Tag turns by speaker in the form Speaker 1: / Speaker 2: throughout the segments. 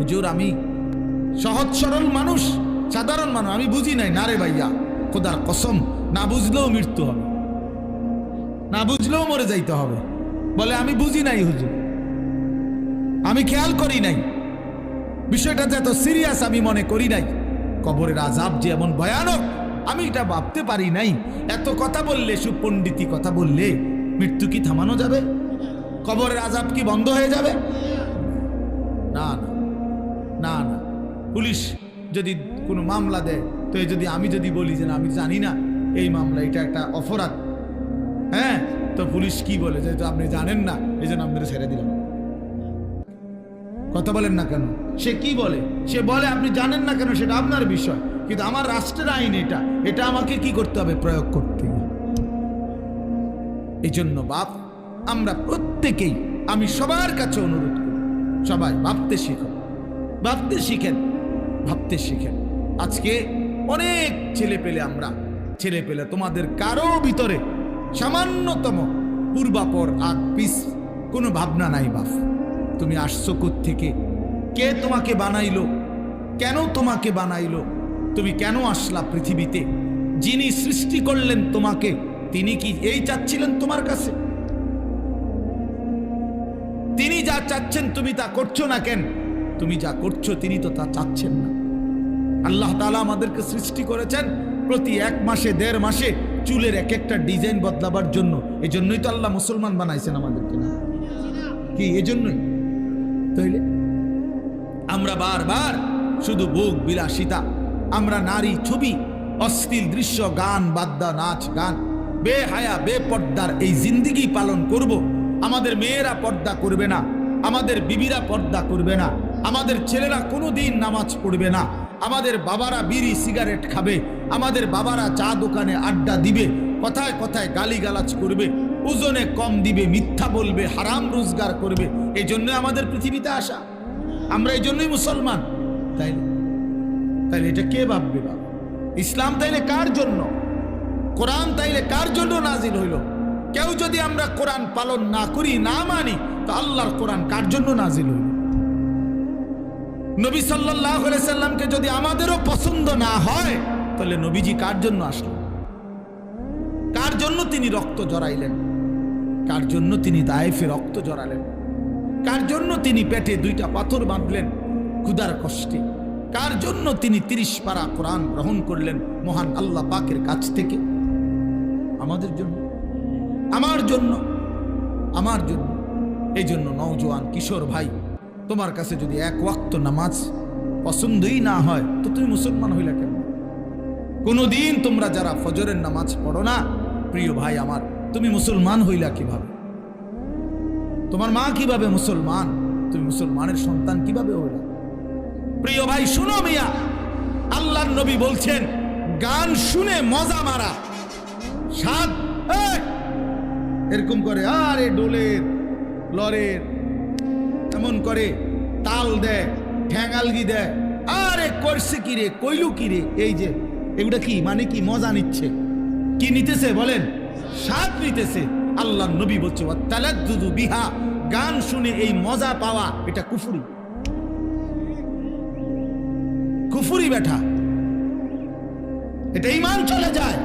Speaker 1: হুজুর আমি সহজ সরল মানুষ, সাধারণ মানুষ, আমি বুঝি নাই। না রে ভাইয়া, খোদার কসম, না বুঝলেও মৃত্যু হবে, না বুঝলেও মরে যাইতে হবে। বলে আমি বুঝি নাই হুজুর, আমি খেয়াল করি নাই, বিষয়টা যে এত সিরিয়াস আমি মনে করি নাই, কবরের আযাব যে এমন ভয়ানক আমি এটা ভাবতে পারি নাই। এত কথা বললে, সুপণ্ডিতি কথা বললে মৃত্যু কি থামানো যাবে? কবরের আযাব কি বন্ধ হয়ে যাবে? না না না না। পুলিশ যদি কোনো মামলা দেয়, তো যদি আমি যদি বলি যে না আমি জানি না এই মামলা, এটা একটা অপরাধ, হ্যাঁ, তো পুলিশ কি বলে যে আপনি জানেন না এই জন্য আপনারা ছেড়ে দিলাম। কথা বলেন না কেন? সে কি বলে? সে বলে আপনি জানেন না কেন সেটা আপনার বিষয়, কিন্তু আমার রাষ্ট্রের আইন এটা আমাকে কি করতে হবে? প্রয়োগ করতে হবে। এই জন্য বাপ, আমরা প্রত্যেকেই, আমি সবার কাছে অনুরোধ করি, সবাই ভাবতে শিখো, ভাবতে শিখেন, ভাবতে শিখেন। আজকে অনেক ছেলে পেলে তোমাদের কারো ভিতরে সামান্যতম পূর্বাপর আগ পিছ কোনো ভাবনা নাই। বাপ, তুমি আসছো কোত্থেকে? কে তোমাকে বানাইলো? কেন তোমাকে বানাইলো? তুমি কেন আসলা পৃথিবীতে? যিনি সৃষ্টি করলেন তোমাকে, তিনি কি এই চাচ্ছিলেন তোমার কাছে? তিনি যা চাচ্ছেন তুমি তা করছো না কেন? তুমি যা করছো তিনি তো তা চাচ্ছেন না। আল্লাহ তাআলা আমাদেরকে সৃষ্টি করেছেন প্রতি 1 মাসে 1.5 মাসে চুলের এক একটা ডিজাইন বদলাবার জন্য। এই জন্যই তো আল্লাহ মুসলমান বানাইছেন আমাদেরকে, না কি? এই জন্যই তাইলে আমরা বারবার শুধু ভোগ বিলাসিতা, আমরা নারী ছবি, অশ্লীল দৃশ্য, গান বাদ্যা, নাচ গান, বেহায়া বেপর্দার এই জিন্দেগি পালন করব। আমাদের মেয়েরা পর্দা করবে না, আমাদের বিবিরা পর্দা করবে না, আমাদের ছেলেরা কোনোদিন নামাজ পড়বে না, আমাদের বাবারা বিড়ি সিগারেট খাবে, আমাদের বাবারা চা দোকানে আড্ডা দিবে, কথায় কথায় গালিগালাজ করবে, ওজনে কম দিবে, মিথ্যা বলবে, হারাম রোজগার করবে। এই জন্য আমাদের পৃথিবীতে আসা, আমরা এই জন্যই মুসলমান। তাইলে এটা কে ভাববে? বাবা, ইসলাম তাইলে কার জন্য? কোরআন তাইলে কার জন্য নাজিল হইল? কেউ যদি আমরা কোরআন পালন না করি, না মানি, তো আল্লাহর কোরআন কার জন্য নাজিল হইল? নবী সাল্লাল্লাহু আলাইহি সাল্লামকে যদি আমাদেরও পছন্দ না হয়, তাহলে নবীজি কার জন্য আসলেন? কার জন্য তিনি রক্ত জড়াইলেন? কার জন্য তিনি তায়েফে রক্ত জড়ালেন? কার জন্য তিনি পেটে 2টা পাথর বাঁধলেন ক্ষুধার কষ্টে? কার জন্য তিনি 30 পারা কোরআন গ্রহণ করলেন মহান আল্লাহ পাকের কাছ থেকে? আমাদের জন্য, আমার জন্য, আমার জন্য। এই জন্য নওজোয়ান কিশোর ভাই, তোমার কাছে যদি 1 ওয়াক্ত নামাজ পছন্দই না হয়, তো তুমি মুসলমান হইলা কেন? কোনদিন তোমরা যারা ফজরের নামাজ পড়ো না, প্রিয় ভাই আমার, তুমি মুসলমান হইলা কিভাবে? তোমার মা কিভাবে মুসলমান? তুমি মুসলমানের সন্তান কিভাবে হইলা? প্রিয় ভাই শুনো মিয়া, আল্লাহর নবী বলছেন গান শুনে মজা মারা, সাদ এরকম করে, আরে ডোলের লরের এমন করে তাল দেয়, ঠ্যাঙালগি দেয়, আরে করছে কিরে, কইলু কিরে, এই যে এগুলা কি মানে? কি মজা নিচ্ছে? কি নিতেছে বলেন? স্বাদ নিতেছে। আল্লাহর নবী বলছে ওয়াতালাদ্দুদু বিহা, গান শুনে এই মজা পাওয়া এটা কুফরি, কুফরি বেটা, এটা ঈমান চলে যায়।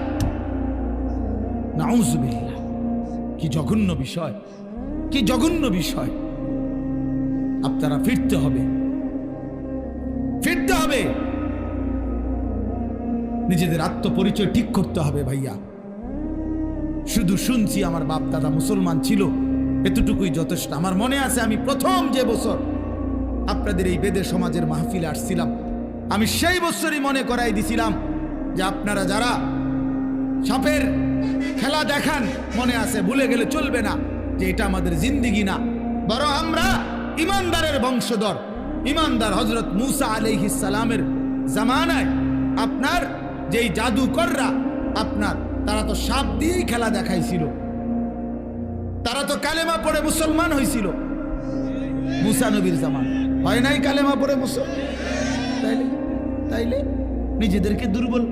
Speaker 1: নাউযুবিল্লাহ, কি জঘন্য বিষয়, কি জঘন্য বিষয়। আপনারা ফিরতে হবে, ফিরতে হবে, নিজেদের আত্মপরিচয় ঠিক করতে হবে ভাইয়া। শুধু শুনছি আমার বাপ দাদা মুসলমান ছিল, এতটুকুই যথেষ্ট। আমার মনে আছে আমি প্রথম যে বছর আপনাদের এই বেদে সমাজের মাহফিলে আসছিলাম, আমি সেই বছরই মনে করাই দিছিলাম যে আপনারা যারা সাপের খেলা দেখান, মনে আছে, ভুলে গেলে চলবে না যে এটা আমাদের জিন্দেগি না, বরং আমরা ইমানদারের বংশধর। ইমানদার হযরত মূসা আলাইহিস সালামের জামানায় আপনার যেই জাদুকররা, তারা তো সাপ দিয়েই খেলা দেখাইছিল, তারা তো কালেমা পড়ে মুসলমান হয়েছিল মূসা নবীর জামান, হয় নাই কালেমা পড়ে মুসলমান? তাইলে নিজেদেরকে দুর্বল,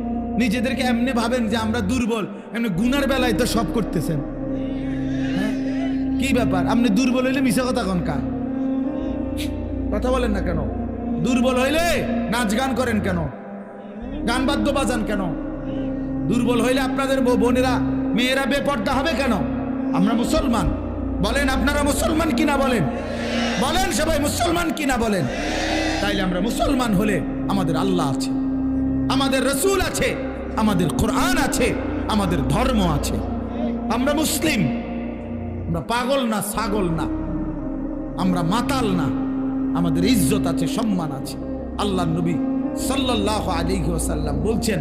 Speaker 1: নিজেদেরকে এমনি ভাবেন যে আমরা দুর্বল, এমনি গুনার বেলায় তো সব করতেছেন। কি ব্যাপার? আপনি দুর্বল হইলে মিশা কথা কন কা? কথা বলেন না কেন? দুর্বল হইলে নাচ গান করেন কেন? গান বাদ্য বাজান কেন? দুর্বল হইলে আপনাদের বোনেরা মেয়েরা বেপর্দা হবে কেন? আমরা মুসলমান, বলেন আপনারা মুসলমান কিনা বলেন? বলেন সবাই মুসলমান কিনা বলেন? তাইলে আমরা মুসলমান হলে আমাদের আল্লাহ আছে, আমাদের রসুল আছে, আমাদের কোরআন আছে, আমাদের ধর্ম আছে। আমরা মুসলিম, আমরা পাগল না, ছাগল না, আমরা মাতাল না, আমাদের ইজ্জত আছে, সম্মান আছে। আল্লাহ নবী সাল্লাল্লাহু আলাইহি ওয়াসাল্লাম বলছেন,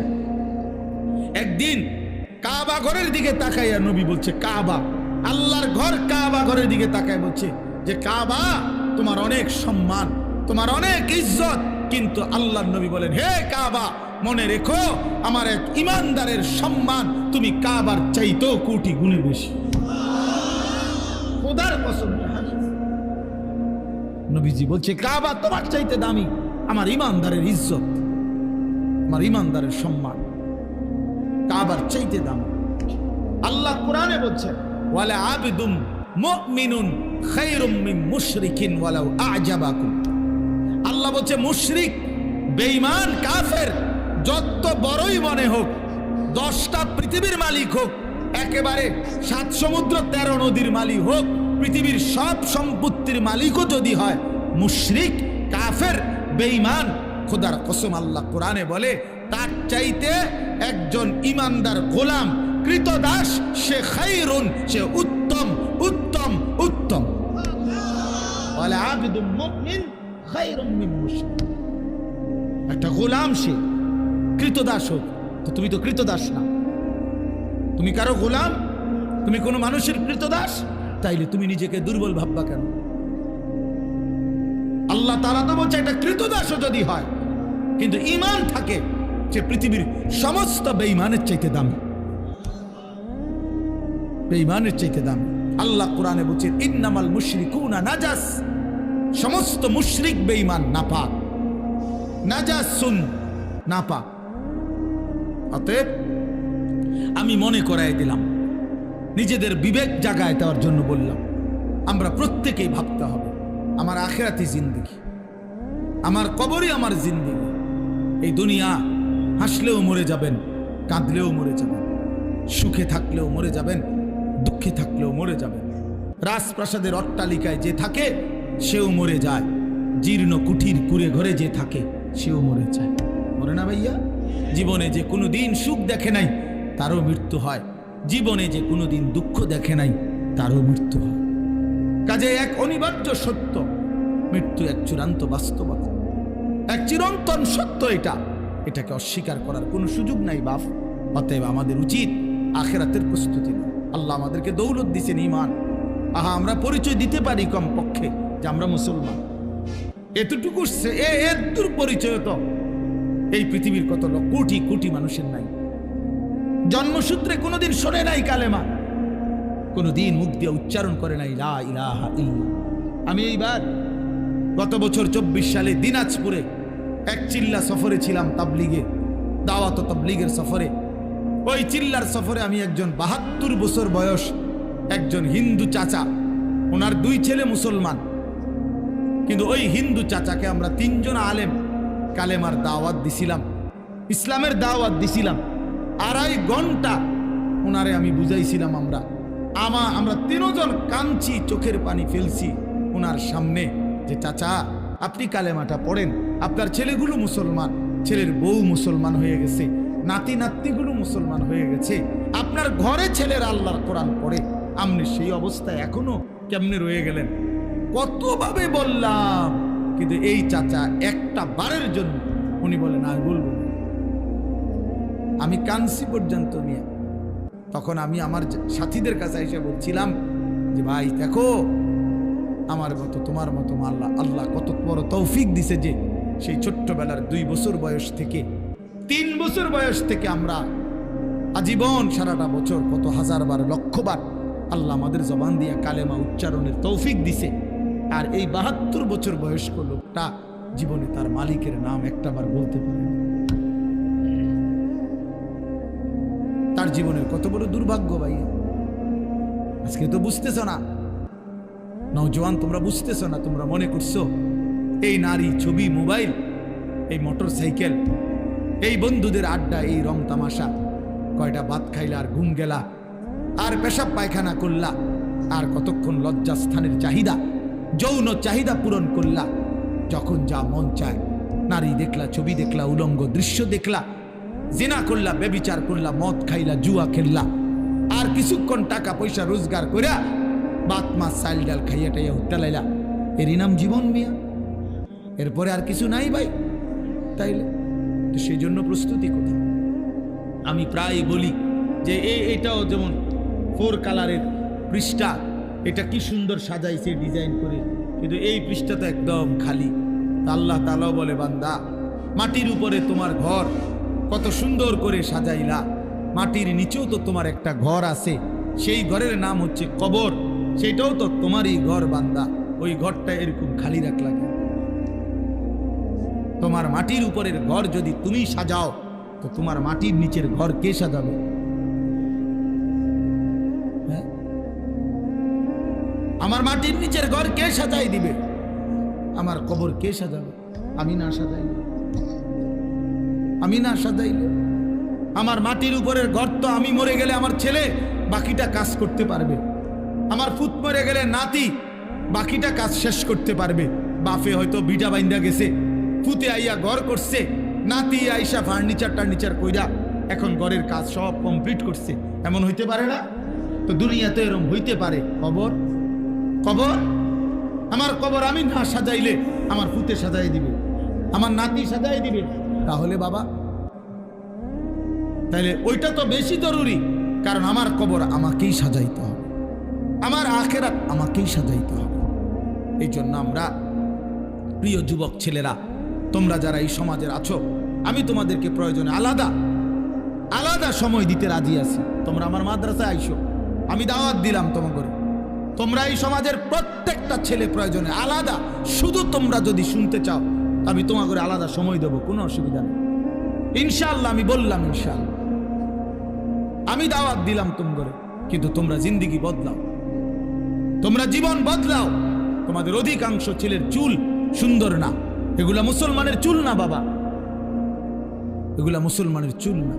Speaker 1: একদিন কাবা ঘরের দিকে তাকাইয়া নবী বলছে, কাবা, আল্লাহর ঘর কাবা ঘরের দিকে তাকায় বলছে যে কাবা তোমার অনেক সম্মান, তোমার অনেক ইজ্জত, কিন্তু আল্লাহর নবী বলেন, হে কাবা, মনে রেখো আমার এক ইমানদারের সম্মান তুমি কাবার চাইতেও কোটি গুণে বেশি। খোদার কসম, নবীজি বলছে কাবা তোমার চাইতে দামি, আমার ইমানদারের ইজ্জত, আমার ইমানদারের সম্মান কাবার চাইতে দামি। আল্লাহ কোরআনে বলছেন, ওয়ালা আবিদুম মুমিনুন খায়রুম মিন মুশরিকিন ওয়ালাউ আ'জাবাকুম। আল্লাহ বলছে মুশরিক, বেঈমান, কাফের যত বড়ই মনে হোক, 10টা পৃথিবীর মালিক হোক, একেবারে 7 সমুদ্র 13 নদীর মালিক হোক, পৃথিবীর সব সম্পত্তির মালিকও যদি হয়, মুশরিক, কাফের, বেঈমান, খোদার কসম আল্লাহ কোরআনে বলে তার চাইতে একজন ইমানদার গোলাম, কৃতদাস, সে খায়রুন, সে উত্তম, উত্তম, উত্তম। ওয়ালা আবিদুম মুমিন খায়রুম মিন মুশরিক। একটা গোলাম সে কৃতদাস হোক, তো তুমি তো কৃতদাস না, তুমি কারো গোলাম, তুমি কোনো মানুষের কৃতদাস, তাইলে তুমি নিজেকে দুর্বল ভাববা কেন? আল্লাহ তাআলা তো বলছে একটা কৃতদাসও যদি হয় কিন্তু ঈমান থাকে, সে পৃথিবীর সমস্ত বেঈমানের চাইতে দামি, বেঈমানের চাইতে দামি। আল্লাহ কোরআনে বলছেন, ইন্নামাল মুশরিকুনা নাজাস, সমস্ত মুশরিক বেঈমান, নাপাক, নাজাসুন, নাপাক। অতএব আমি মনে করাই দিলাম, নিজেদের বিবেক জাগায় দেওয়ার জন্য বললাম, আমরা প্রত্যেকেই ভাবতে হবে আমার আখিরাতি জিন্দেগি, আমার কবরই আমার জিন্দেগি। এই দুনিয়া হাসলেও মরে যাবেন, কাঁদলেও মরে যাবেন, সুখে থাকলেও মরে যাবেন, দুঃখে থাকলেও মরে যাবেন। রাজপ্রাসাদের অট্টালিকায় যে থাকে সেও মরে যায়, জীর্ণ কুঠির কুড়ে ঘরে যে থাকে সেও মরে যায়, মরে না ভাইয়া? জীবনে যে কোনোদিন সুখ দেখে নাই তারও মৃত্যু হয়, জীবনে যে কোনোদিন দুঃখ দেখে নাই তারও মৃত্যু হয়। কাজে এক অনিবার্য সত্য, মৃত্যু এক চূড়ান্ত বাস্তবতা, এক চিরন্তন সত্য। এটাকে অস্বীকার করার কোনো সুযোগ নাই বাপ। অতএব আমাদের উচিত আখিরাতের প্রস্তুতি নেওয়া। আল্লাহ আমাদেরকে দৌলত দিয়েছেন ঈমান। আহা, আমরা পরিচয় দিতে পারি কম পক্ষে যে আমরা মুসলমান, এতটুকু এর পরিচয় তো এই পৃথিবীর কত কোটি কোটি মানুষের নাই। জন্মসূত্রে কোনোদিন শোনে নাই কালেমা, কোনোদিন মুখ দিয়ে উচ্চারণ করে নাই লা ইলাহা ইল্লাল্লাহ। আমি এইবার গত বছর 24 সালে দিনাজপুরে এক চিল্লা সফরে ছিলাম, তাবলিগে, দাওয়াত ও তাবলিগের সফরে। ওই চিল্লার সফরে আমি একজন 72 বছর বয়স একজন হিন্দু চাচা, ওনার 2 ছেলে মুসলমান, কিন্তু ওই হিন্দু চাচাকে আমরা 3 জন আলেম কালেমার দাওয়াত দিছিলাম, ইসলামের দাওয়াত দিছিলাম। 2.5 ঘন্টা ওনারে আমি বুঝাইছিলাম। আমরা 3 জন কাঁদছি, চোখের পানি ফেলছি ওনার সামনে, যে চাচা আপনি কালেমাটা পড়েন, আপনার ছেলেগুলো মুসলমান, ছেলের বউ মুসলমান হয়ে গেছে, নাতি নাতনিগুলো মুসলমান হয়ে গেছে, আপনার ঘরে ছেলের আল্লাহর কোরআন পড়ে, আপনি সেই অবস্থায় এখনো কেমনে রয়ে গেলেন? কতভাবে বললাম, কিন্তু এই চাচা একটা বারের জন্য উনি বলে না, বলবো। আমি কানসি পর্যন্ত নিয়ে, তখন আমি আমার সাথীদের কাছে এসে বলছিলাম যে ভাই দেখো, আমার মতো তোমার মতো আল্লাহ কত বড় তৌফিক দিছে যে সেই ছোট্টবেলার 2 বছর বয়স থেকে 3 বছর বয়স থেকে আমরা আজীবন সারাটা বছর কত হাজারবার লক্ষবার আল্লাহ আমাদের জবান দিয়ে কালেমা উচ্চারণের তৌফিক দিছে। আর এই 72 বছর বয়স্ক লোকটা জীবনে তার মালিকের নাম একটাবার বলতে পারে না। তার জীবনের কত বড় দুর্ভাগ্য ভাই। আজকে তো বুঝতেছ না, নওজোয়ান তোমরা বুঝতেছ না, তোমরা মনে করছো এই নারী, ছবি, মোবাইল, এই মোটর সাইকেল, এই বন্ধুদের আড্ডা, এই রং তামাশা, কয়টা ভাত খাইলা আর ঘুম গেলা, আর পেশাব পায়খানা করলা, আর কতক্ষণ লজ্জাস্থানের চাহিদা, যৌন চাহিদা পূরণ করলা। যখন যা মন চায় নারী দেখলা, ছবি দেখলা, উলঙ্গ দৃশ্য দেখলা, জিনা করলা, ব্যভিচার করলা, মদ খাইলা, জুয়া খেললা, আর কিছুক্ষণ টাকা পয়সা রোজগার কইরা ভাত মাছ চাল ডাল খাইয়া টাইয়া হুট্টা লাইলা। এরই নাম জীবন মিয়া? এরপরে আর কিছু নাই ভাই। তাইলে তো সেই জন্য প্রস্তুতি কোথায়? আমি প্রায় বলি যে এটাও যেমন 4 কালারের পৃষ্ঠা, এটা কি সুন্দর সাজাইছে ডিজাইন করে, কিন্তু এই পৃষ্ঠা তো একদম খালি। আল্লাহ তাআলা বলে, বান্দা, মাটির উপরে তোমার ঘর কত সুন্দর করে সাজাইলা, মাটির নিচেও তো তোমার একটা ঘর আছে, সেই ঘরের নাম হচ্ছে কবর, সেটাও তো তোমারই ঘর বান্দা, ওই ঘরটা এরকম খালি রাখলা কেন? তোমার মাটির উপরের ঘর যদি তুমি সাজাও, তো তোমার মাটির নিচের ঘর কে সাজাবে? হ্যাঁ, আমার মাটির নিচের ঘর কে সাজাই দিবে? আমার কবর কে সাজাবে? আমি না সাজাইলে, আমি না সাজাইলে। আমার মাটির উপরের ঘর তো আমি মরে গেলে আমার ছেলে বাকিটা কাজ করতে পারবে, আমার ফুত মরে গেলে নাতি বাকিটা কাজ শেষ করতে পারবে। বাপে হয়তো বিটা বাইন্দা গেছে, ফুতে আইয়া ঘর করছে, নাতি আইসা ফার্নিচার টার্নিচার কইরা এখন ঘরের কাজ সব কমপ্লিট করছে। এমন হইতে পারে না? তো দুনিয়াতে এরকম হইতে পারে। কবর, কবর, আমার কবর আমি না সাজাইলে আমার ফুতে সাজাই দিবে, আমার নাতি সাজাই দিবে। তাহলে বাবা, তাইলে ওইটা তো বেশি জরুরি, কারণ আমার কবর আমাকেই সাজাইতে হবে, আমার আখিরাত আমাকেই সাজাইতে হবে। এই জন্য আমরা, প্রিয় যুবক ছেলেরা, তোমরা যারা এই সমাজের আছো, আমি তোমাদেরকে প্রয়োজনে আলাদা আলাদা সময় দিতে রাজি আছি। তোমরা আমার মাদ্রাসায় আইসো, আমি দাওয়াত দিলাম তোমাকে। তোমরা এই সমাজের প্রত্যেকটা ছেলে প্রয়োজনে আলাদা, শুধু তোমরা যদি শুনতে চাও আমি তোমাকে আলাদা সময় দেবো, কোনো অসুবিধা নেই ইনশাআল্লাহ। আমি বললাম ইনশাআল্লাহ, আমি দাওয়াত দিলাম তোমাকে, কিন্তু তোমরা জিন্দেগি বদলাও, তোমরা জীবন বদলাও। তোমাদের অধিকাংশ ছেলের চুল সুন্দর না, এগুলা মুসলমানের চুল না বাবা, এগুলা মুসলমানের চুল না।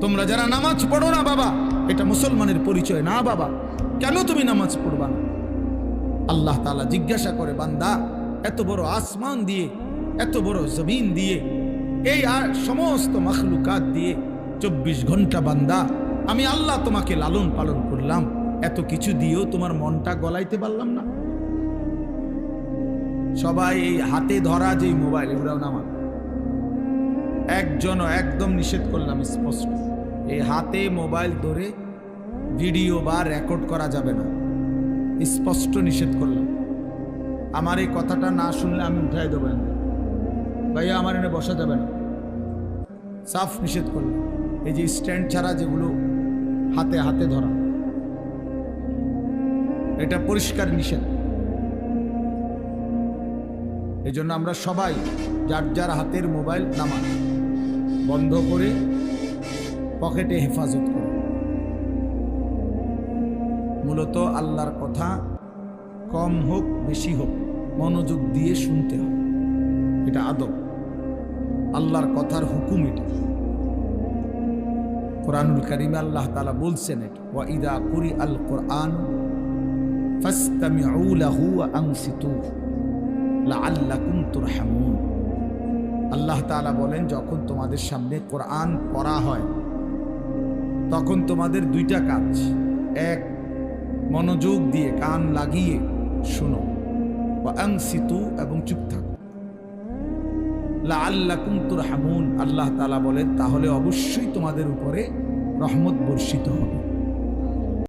Speaker 1: তোমরা যারা নামাজ পড়ো না বাবা, এটা মুসলমানের পরিচয় না বাবা। কেন তুমি নামাজ পড়বা না? আল্লাহ তাআলা জিজ্ঞাসা করে, বান্দা, এত বড় আসমান দিয়ে, এত বড় জমিন দিয়ে, এই সমস্ত মাখলুকাত দিয়ে 24 ঘন্টা বান্দা আমি আল্লাহ তোমাকে লালন পালন করলাম, এত কিছু দিয়েও তোমার মনটা গলাইতে পারলাম না? সবাই এই হাতে ধরা যে মোবাইল, এগুলাও নামা, একজনও একদম নিষেধ করলাম স্পষ্ট, এই হাতে মোবাইল ধরে ভিডিও বা রেকর্ড করা যাবে না, স্পষ্ট নিষেধ করলাম। আমার এই কথাটা না শুনলে আমি উঠাই দেবো, ভাইয়া আমার এনে বসা যাবে না, সাফ নিষেধ করলাম। এই যে স্ট্যান্ড ছাড়া যেগুলো হাতে হাতে ধরা, এটা পরিষ্কার নিষেধ। এই জন্য আমরা সবাই যার যার হাতের মোবাইল নামান, বন্ধ করে পকেটে হেফাজত করে, মূলত আল্লাহর কথা কম হোক বেশি হোক মনোযোগ দিয়ে শুনতে হবে, এটা আদব, আল্লাহর কথার হুকুম এটা। কোরআনুল কারীমে আল্লাহ তাআলা বলছেন এটা, ওয়া ইযা কুরিআল কুরআন ফাসতামিউ লাহু ওয়া আনসিতু লাআল্লাকুম তুরহামুন। আল্লাহ তাআলা বলেন, যখন তোমাদের সামনে কোরআন পড়া হয় তখন তোমাদের দুইটা কাজ, এক, মনোযোগ দিয়ে কান লাগিয়ে শোনো, ওয়া আনসিতু, এবং চুপ থাকো, লাআল্লাকুম তুরহামুন। আল্লাহ তাআলা বলেন, তাহলে অবশ্যই তোমাদের উপরে রহমত বর্ষিত হবে।